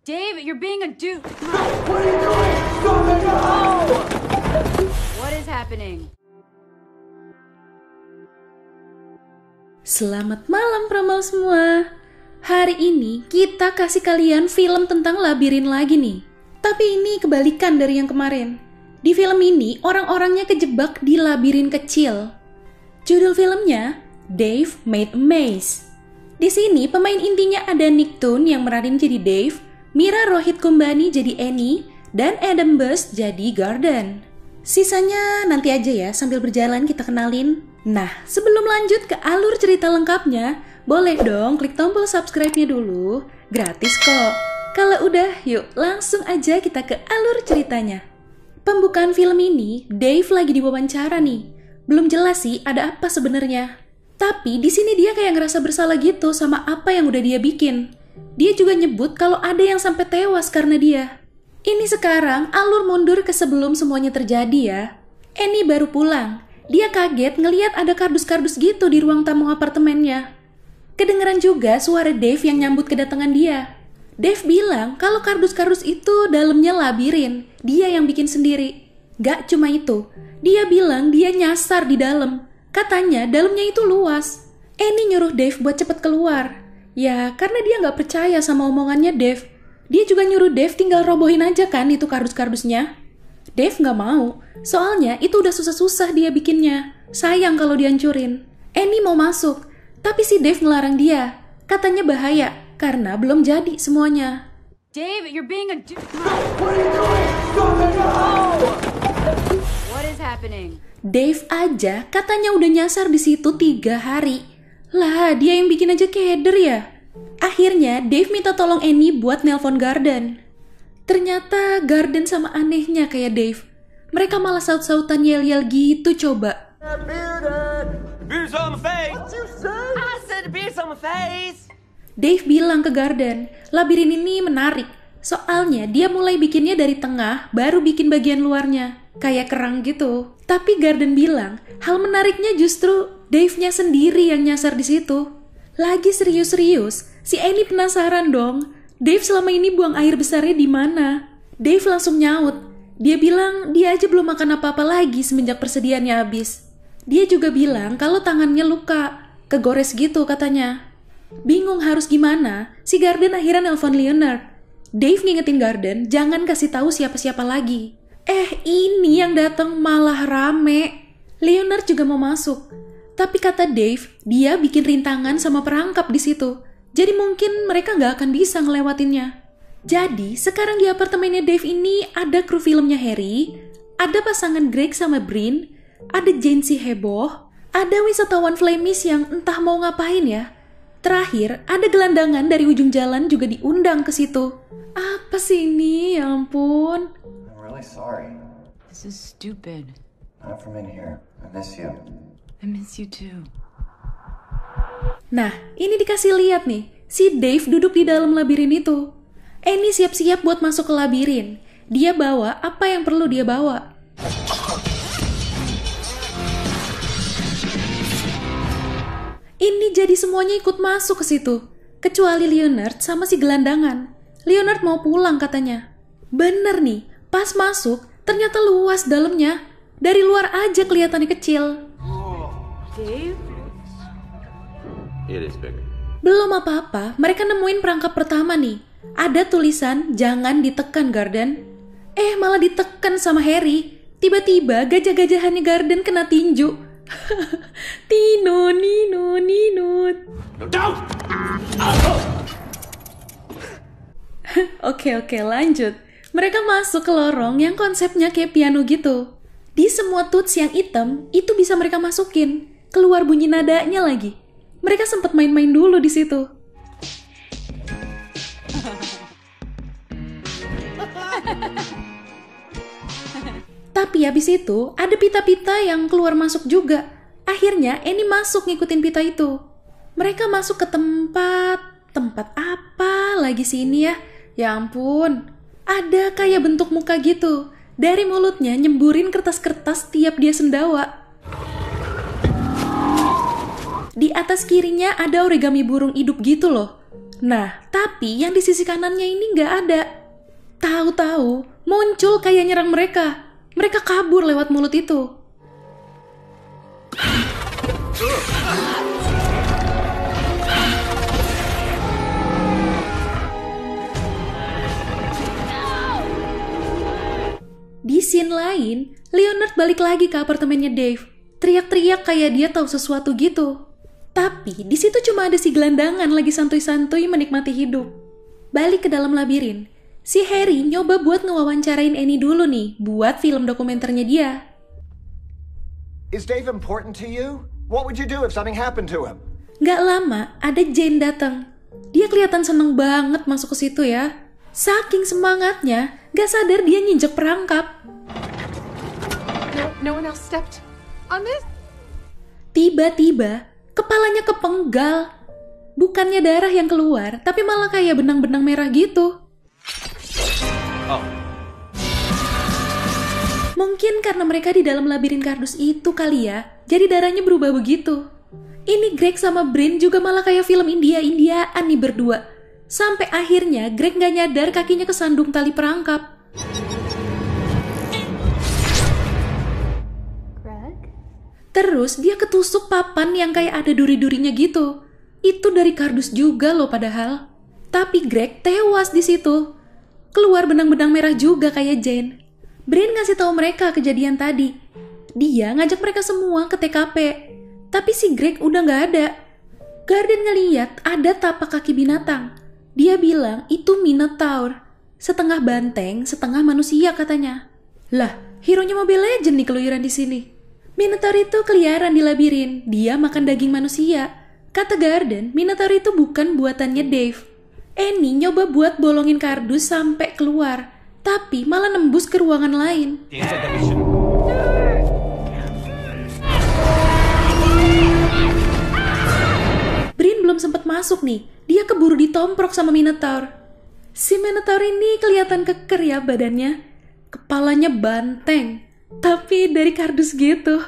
Dave, you're being a dude. What are you doing? Stop it! No! What is happening? Selamat malam promo semua. Hari ini kita kasih kalian film tentang labirin lagi nih. Tapi ini kebalikan dari yang kemarin. Di film ini orang-orangnya kejebak di labirin kecil. Judul filmnya Dave Made a Maze. Di sini pemain intinya ada Nicktoon yang meranin jadi Dave, Mira Rohit Kumbani jadi Annie, dan Adam Bush jadi Garden. Sisanya nanti aja ya sambil berjalan kita kenalin. Nah, sebelum lanjut ke alur cerita lengkapnya, boleh dong klik tombol subscribe-nya dulu, gratis kok. Kalau udah, yuk langsung aja kita ke alur ceritanya. Pembukaan film ini, Dave lagi diwawancara nih. Belum jelas sih ada apa sebenarnya. Tapi di sini dia kayak ngerasa bersalah gitu sama apa yang udah dia bikin. Dia juga nyebut kalau ada yang sampai tewas karena dia. Ini sekarang alur mundur ke sebelum semuanya terjadi ya. Annie baru pulang. Dia kaget ngeliat ada kardus-kardus gitu di ruang tamu apartemennya. Kedengeran juga suara Dave yang nyambut kedatangan dia. Dave bilang kalau kardus-kardus itu dalamnya labirin. Dia yang bikin sendiri. Gak cuma itu. Dia bilang dia nyasar di dalam. Katanya dalamnya itu luas. Annie nyuruh Dave buat cepet keluar. Ya, karena dia nggak percaya sama omongannya Dave. Dia juga nyuruh Dave tinggal robohin aja kan itu kardus-kardusnya. Dave nggak mau, soalnya itu udah susah-susah dia bikinnya. Sayang kalau dihancurin. Annie mau masuk, tapi si Dave ngelarang dia. Katanya bahaya, karena belum jadi semuanya. Dave, you're being a dude. What are you doing? Stop it! No! What is happening? Dave aja katanya udah nyasar di situ 3 hari. Lah, dia yang bikin aja keder ya. Akhirnya, Dave minta tolong Annie buat nelpon Garden. Ternyata Garden sama anehnya kayak Dave. Mereka malah saut-sautan yel-yel gitu coba. Beers on my face. What you say? I said beers on my face. Dave bilang ke Garden, labirin ini menarik. Soalnya dia mulai bikinnya dari tengah, baru bikin bagian luarnya. Kayak kerang gitu. Tapi Garden bilang, hal menariknya justru Dave-nya sendiri yang nyasar di situ. Lagi serius-serius, si Annie penasaran dong. Dave selama ini buang air besarnya di mana? Dave langsung nyaut. Dia bilang dia aja belum makan apa-apa lagi semenjak persediaannya habis. Dia juga bilang kalau tangannya luka, kegores gitu katanya. Bingung harus gimana, si Garden akhirnya nelpon Leonard. Dave ngingetin Garden jangan kasih tahu siapa-siapa lagi. Ini yang datang malah rame. Leonard juga mau masuk. Tapi kata Dave, dia bikin rintangan sama perangkap di situ. Jadi mungkin mereka nggak akan bisa ngelewatinnya. Jadi sekarang di apartemennya Dave ini ada kru filmnya Harry, ada pasangan Greg sama Brin, ada Jane si heboh, ada wisatawan Flemish yang entah mau ngapain ya. Terakhir, ada gelandangan dari ujung jalan juga diundang ke situ. Apa sih ini? Ya ampun. I'm really sorry. This is stupid. Not from in here. I miss you. I miss you too. Nah, ini dikasih lihat nih. Si Dave duduk di dalam labirin itu. Annie siap-siap buat masuk ke labirin. Dia bawa apa yang perlu dia bawa. Ini jadi semuanya ikut masuk ke situ. Kecuali Leonard sama si gelandangan. Leonard mau pulang katanya. Bener nih, pas masuk ternyata luas dalamnya. Dari luar aja kelihatannya kecil. Dave? It is bigger. Belum apa-apa, mereka nemuin perangkap pertama nih. Ada tulisan, jangan ditekan Garden. Malah ditekan sama Harry. Tiba-tiba gajah-gajahannya Garden kena tinju. Tino, Nino, Ninut. No, don't! Oke, lanjut. Mereka masuk ke lorong yang konsepnya kayak piano gitu. Di semua tuts yang hitam, itu bisa mereka masukin. Keluar bunyi nadanya lagi. Mereka sempat main-main dulu di situ. Tapi habis itu, ada pita-pita yang keluar masuk juga. Akhirnya, Annie masuk ngikutin pita itu. Mereka masuk ke tempat apa lagi sini ya? Ya ampun, ada kayak bentuk muka gitu. Dari mulutnya nyemburin kertas-kertas tiap dia sendawa. Di atas kirinya ada origami burung hidup gitu loh. Nah, tapi yang di sisi kanannya ini nggak ada. Tahu-tahu muncul kayak nyerang mereka. Mereka kabur lewat mulut itu. Di scene lain, Leonard balik lagi ke apartemennya Dave. Teriak-teriak kayak dia tahu sesuatu gitu. Tapi di situ cuma ada si gelandangan lagi santuy-santuy menikmati hidup. Balik ke dalam labirin. Si Harry nyoba buat ngewawancarain Annie dulu nih, buat film dokumenternya dia. Is Dave important to you? What would you do if something happened to him? Gak lama, ada Jane datang. Dia kelihatan seneng banget masuk ke situ ya. Saking semangatnya, gak sadar dia nginjek perangkap. No one else stepped on this? Tiba-tiba, kepalanya kepenggal. Bukannya darah yang keluar, tapi malah kayak benang-benang merah gitu. Oh. Mungkin karena mereka di dalam labirin kardus itu kali ya, jadi darahnya berubah begitu. Ini Greg sama Brin juga malah kayak film India-Indiaan nih berdua. Sampai akhirnya Greg gak nyadar kakinya kesandung tali perangkap. Greg? Terus dia ketusuk papan yang kayak ada duri-durinya gitu. Itu dari kardus juga loh padahal. Tapi Greg tewas di situ. Keluar benang-benang merah juga kayak Jane. Brin ngasih tahu mereka kejadian tadi. Dia ngajak mereka semua ke TKP. Tapi si Greg udah nggak ada. Garden ngeliat ada tapak kaki binatang. Dia bilang itu Minotaur. Setengah banteng, setengah manusia katanya. Lah, hero-nya Mobile Legends nih keluyuran di sini. Minotaur itu keliaran di labirin. Dia makan daging manusia. Kata Garden, Minotaur itu bukan buatannya Dave. Annie nyoba buat bolongin kardus sampai keluar. Tapi malah nembus ke ruangan lain. Brin belum sempat masuk nih. Dia keburu ditomprok sama Minotaur. Si Minotaur ini kelihatan keker ya badannya. Kepalanya banteng. Tapi dari kardus gitu.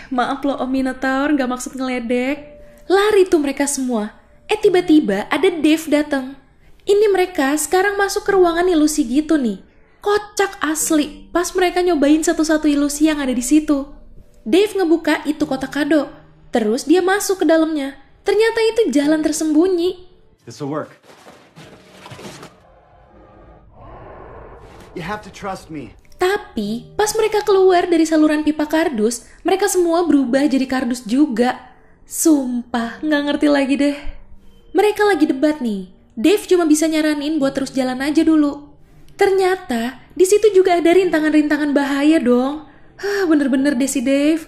Maaf loh Om Minotaur, gak maksud ngeledek. Lari tuh mereka semua. Tiba-tiba ada Dave datang. Ini mereka sekarang masuk ke ruangan ilusi gitu nih. Kocak asli, pas mereka nyobain satu-satu ilusi yang ada di situ. Dave ngebuka itu kotak kado. Terus dia masuk ke dalamnya. Ternyata itu jalan tersembunyi. This'll work. You have to trust me. Tapi, pas mereka keluar dari saluran pipa kardus, mereka semua berubah jadi kardus juga. Sumpah, nggak ngerti lagi deh. Mereka lagi debat nih. Dave cuma bisa nyaranin buat terus jalan aja dulu. Ternyata, di situ juga ada rintangan-rintangan bahaya dong. Bener-bener deh si Dave.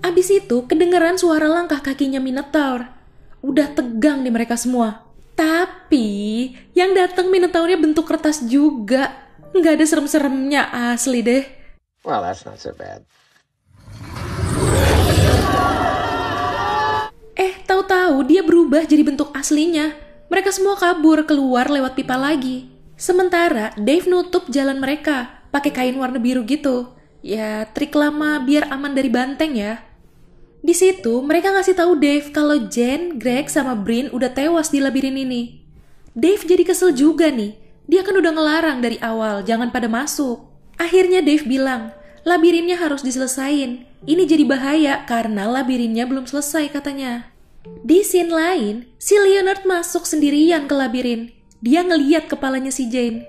Abis itu, kedengeran suara langkah kakinya Minotaur. Udah tegang nih mereka semua. Tapi, yang datang Minotaurnya bentuk kertas juga. Nggak ada serem-seremnya, asli deh. Well, that's not so bad. Tahu-tahu dia berubah jadi bentuk aslinya. Mereka semua kabur keluar lewat pipa lagi. Sementara Dave nutup jalan mereka pakai kain warna biru gitu. Ya, trik lama biar aman dari banteng ya. Di situ mereka ngasih tahu Dave kalau Jane, Greg, sama Brin udah tewas di labirin ini. Dave jadi kesel juga nih. Dia kan udah ngelarang dari awal jangan pada masuk. Akhirnya Dave bilang, labirinnya harus diselesain. Ini jadi bahaya karena labirinnya belum selesai katanya. Di scene lain, si Leonard masuk sendirian ke labirin. Dia ngeliat kepalanya si Jane.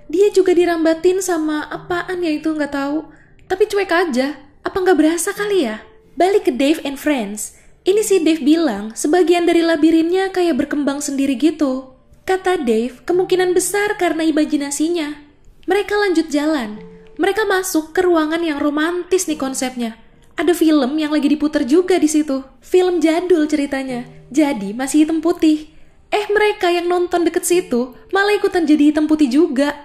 Dia juga dirambatin sama apaan ya itu nggak tahu. Tapi cuek aja. Apa nggak berasa kali ya? Balik ke Dave and Friends. Ini si Dave bilang sebagian dari labirinnya kayak berkembang sendiri gitu. Kata Dave, kemungkinan besar karena imajinasinya. Mereka lanjut jalan. Mereka masuk ke ruangan yang romantis nih konsepnya. Ada film yang lagi diputar juga di situ. Film jadul ceritanya. Jadi masih hitam putih. Mereka yang nonton deket situ malah ikutan jadi hitam putih juga.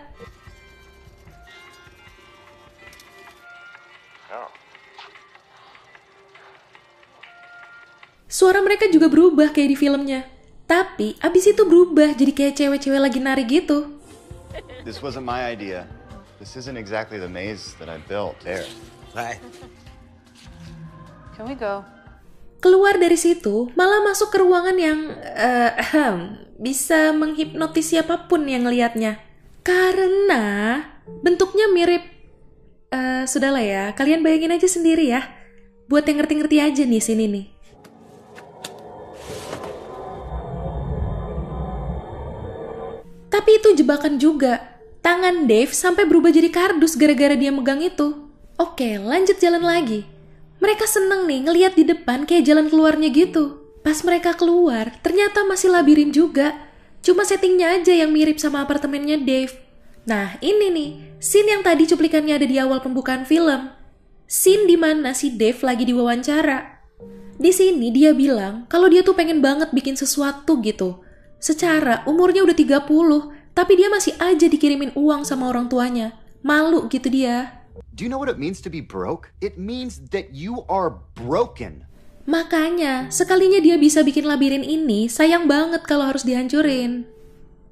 Suara mereka juga berubah kayak di filmnya. Tapi abis itu berubah jadi kayak cewek-cewek lagi nari gitu. This wasn't my idea. This isn't exactly the maze that I built there. Right. Can we go? Keluar dari situ, malah masuk ke ruangan yang bisa menghipnotis siapapun yang ngelihatnya. Karena bentuknya mirip... sudahlah ya, kalian bayangin aja sendiri ya. Buat yang ngerti-ngerti aja nih sini nih. Tapi itu jebakan juga. Tangan Dave sampai berubah jadi kardus gara-gara dia megang itu. Oke, lanjut jalan lagi. Mereka seneng nih ngeliat di depan kayak jalan keluarnya gitu. Pas mereka keluar, ternyata masih labirin juga. Cuma settingnya aja yang mirip sama apartemennya Dave. Nah, ini nih, scene yang tadi cuplikannya ada di awal pembukaan film. Scene dimana si Dave lagi diwawancara. Di sini dia bilang kalau dia tuh pengen banget bikin sesuatu gitu. Secara umurnya udah 30, tapi dia masih aja dikirimin uang sama orang tuanya. Malu gitu dia. Do you know what it means to be broke? It means that you are broken. Makanya, sekalinya dia bisa bikin labirin ini, sayang banget kalau harus dihancurin.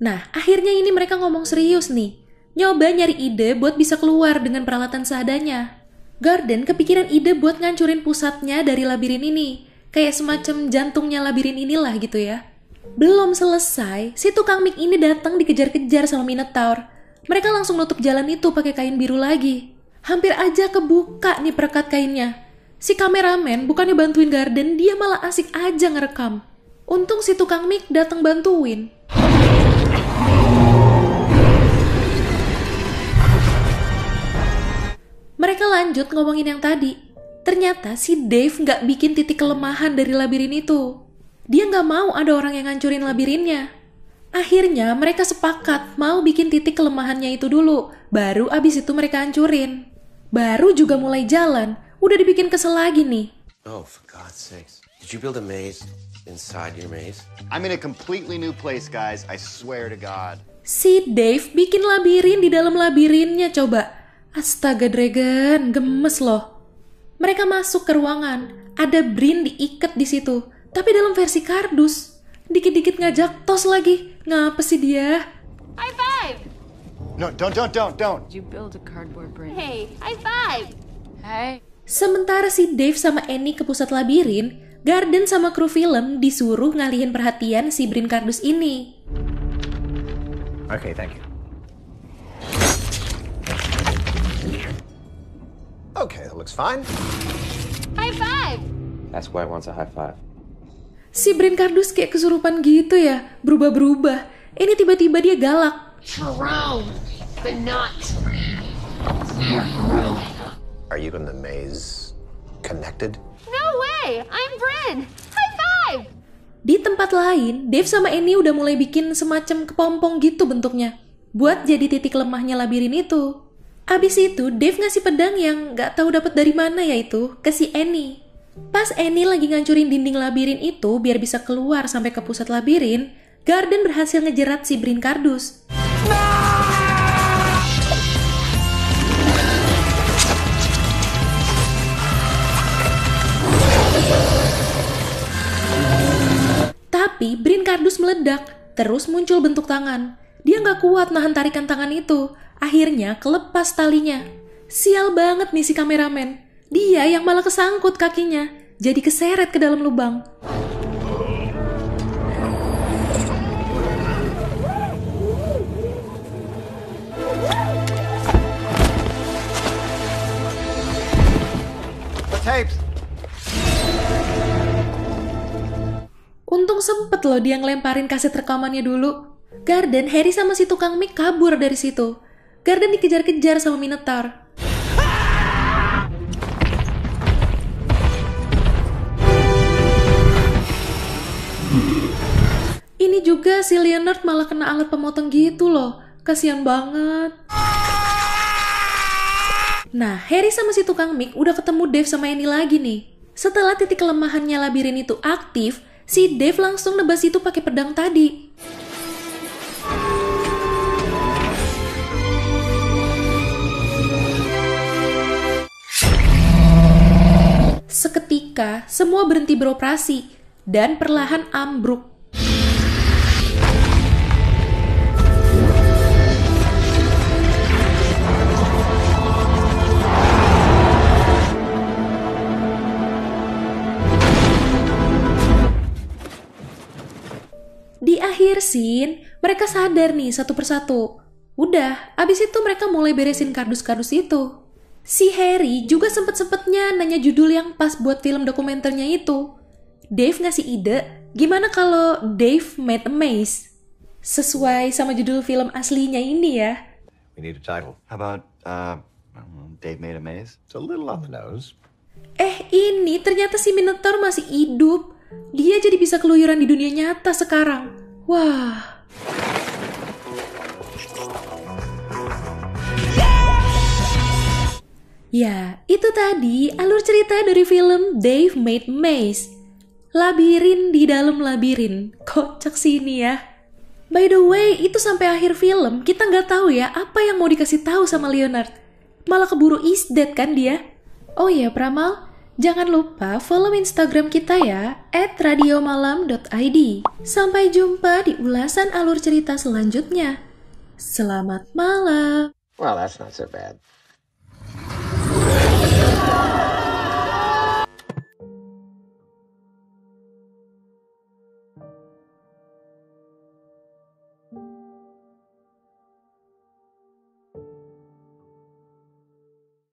Nah, akhirnya ini mereka ngomong serius nih. Nyoba nyari ide buat bisa keluar dengan peralatan seadanya. Garden kepikiran ide buat ngancurin pusatnya dari labirin ini. Kayak semacam jantungnya labirin inilah gitu ya. Belum selesai, si tukang mic ini datang dikejar-kejar sama Minotaur. Mereka langsung nutup jalan itu pakai kain biru lagi. Hampir aja kebuka nih perekat kainnya. Si kameramen bukannya bantuin Garden, dia malah asik aja ngerekam. Untung si tukang mic datang bantuin. Mereka lanjut ngomongin yang tadi. Ternyata si Dave nggak bikin titik kelemahan dari labirin itu. Dia nggak mau ada orang yang ngancurin labirinnya. Akhirnya mereka sepakat mau bikin titik kelemahannya itu dulu. Baru abis itu mereka hancurin. Baru juga mulai jalan, udah dibikin kesel lagi nih. Oh, for God's sakes. Did you build a maze inside your maze? I'm in a completely new place, guys. I swear to God. Si Dave bikin labirin di dalam labirinnya coba. Astaga Dragon, gemes loh. Mereka masuk ke ruangan, ada Brin diikat di situ, tapi dalam versi kardus. Dikit-dikit ngajak tos lagi. Ngapa sih dia? High five! No, don't. Did you build a cardboard bridge? Hey, high five! Hey. Sementara si Dave sama Annie ke pusat labirin, Garden sama kru film disuruh ngalihin perhatian si Brin kardus ini. Okay, thank you. Okay, that looks fine. High five! That's why I want a high five. Si Brin kardus kayak kesurupan gitu ya, berubah-berubah. Ini tiba-tiba dia galak. Jerome, but not. Are you in the maze connected? No way! I'm Bryn! High five! Di tempat lain, Dave sama Annie udah mulai bikin semacam kepompong gitu bentuknya. Buat jadi titik lemahnya labirin itu. Abis itu, Dave ngasih pedang yang gak tahu dapat dari mana yaitu ke si Annie. Pas Annie lagi ngancurin dinding labirin itu biar bisa keluar sampai ke pusat labirin, Garden berhasil ngejerat si Brin kardus. Tapi Brin kardus meledak, terus muncul bentuk tangan. Dia nggak kuat nahan tarikan tangan itu, akhirnya kelepas talinya. Sial banget nih si kameramen. Dia yang malah kesangkut kakinya, jadi keseret ke dalam lubang. The tapes! Untung sempet loh dia ngelemparin kaset rekamannya dulu. Garden, Harry sama si tukang mic kabur dari situ. Garden dikejar-kejar sama Minotaur. Ini juga si Leonard malah kena alat pemotong gitu loh. Kasian banget. Nah, Harry sama si tukang mic udah ketemu Dave sama Annie lagi nih. Setelah titik kelemahannya labirin itu aktif, si Dave langsung nebas itu pakai pedang tadi. Seketika, semua berhenti beroperasi dan perlahan ambruk. Di akhir scene, mereka sadar nih satu persatu. Udah, abis itu mereka mulai beresin kardus-kardus itu. Si Harry juga sempet-sempetnya nanya judul yang pas buat film dokumenternya itu. Dave ngasih ide, gimana kalau Dave Made a Maze? Sesuai sama judul film aslinya ini ya. We need a title. How about, Dave Made a Maze? It's a little on the nose. Ini ternyata si Minotaur masih hidup. Dia jadi bisa keluyuran di dunia nyata sekarang. Wah. Ya, itu tadi alur cerita dari film Dave Made Maze. Labirin di dalam labirin. Kocak sih ini ya. By the way, itu sampai akhir film kita nggak tahu ya apa yang mau dikasih tahu sama Leonard. Malah keburu is dead kan dia. Oh iya Pramal, jangan lupa follow Instagram kita ya @radiomalam.id. Sampai jumpa di ulasan alur cerita selanjutnya. Selamat malam. Well, that's not so bad.